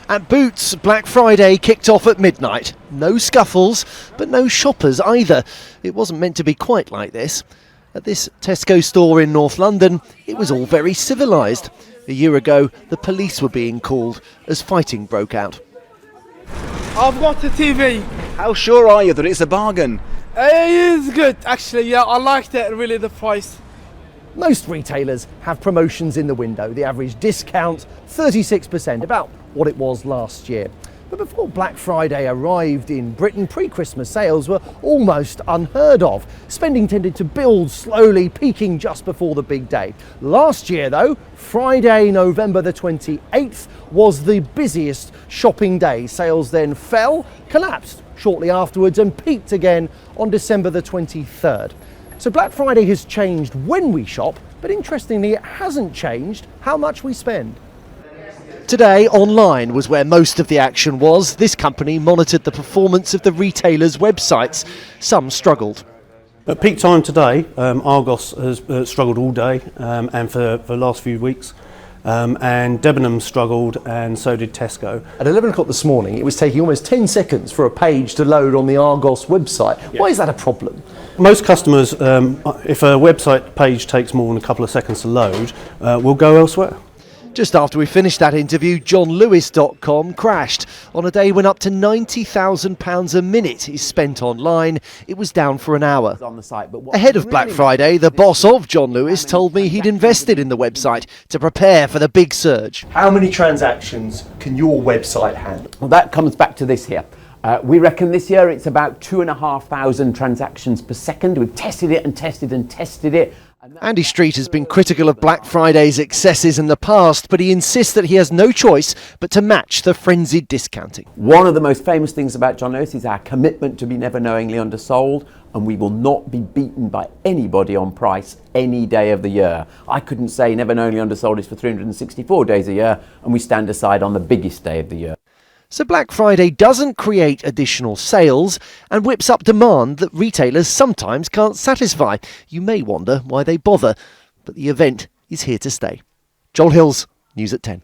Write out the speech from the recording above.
At Boots, Black Friday kicked off at midnight. No scuffles, but no shoppers either. It wasn't meant to be quite like this. At this Tesco store in North London, it was all very civilised. A year ago, the police were being called as fighting broke out. I've got a TV. How sure are you that it's a bargain? It is good, actually. Yeah, I liked it, really, the price. Most retailers have promotions in the window. The average discount, 36%, about what it was last year. But before Black Friday arrived in Britain, pre-Christmas sales were almost unheard of. Spending tended to build slowly, peaking just before the big day. Last year, though, Friday, November the 28th, was the busiest shopping day. Sales then fell, collapsed shortly afterwards, and peaked again on December the 23rd. So Black Friday has changed when we shop, but interestingly, it hasn't changed how much we spend. Today, online was where most of the action was. This company monitored the performance of the retailers' websites. Some struggled. At peak time today, Argos has struggled all day and for the last few weeks. And Debenham struggled, and so did Tesco. At 11 o'clock this morning, it was taking almost 10 seconds for a page to load on the Argos website. Yeah. Why is that a problem? Most customers, if a website page takes more than a couple of seconds to load, will go elsewhere. Just after we finished that interview, johnlewis.com crashed. On a day when up to £90,000 a minute is spent online, it was down for an hour. Ahead of Black Friday, the boss of John Lewis told me he'd invested in the website to prepare for the big surge. How many transactions can your website handle? Well, that comes back to this here. We reckon this year it's about 2,500 transactions per second. We've tested it and tested and tested it. Andy Street has been critical of Black Friday's excesses in the past, but he insists that he has no choice but to match the frenzied discounting. One of the most famous things about John Lewis is our commitment to be never knowingly undersold, and we will not be beaten by anybody on price any day of the year. I couldn't say never knowingly undersold is for 364 days a year, and we stand aside on the biggest day of the year. So Black Friday doesn't create additional sales and whips up demand that retailers sometimes can't satisfy. You may wonder why they bother, but the event is here to stay. Joel Hills, News at 10.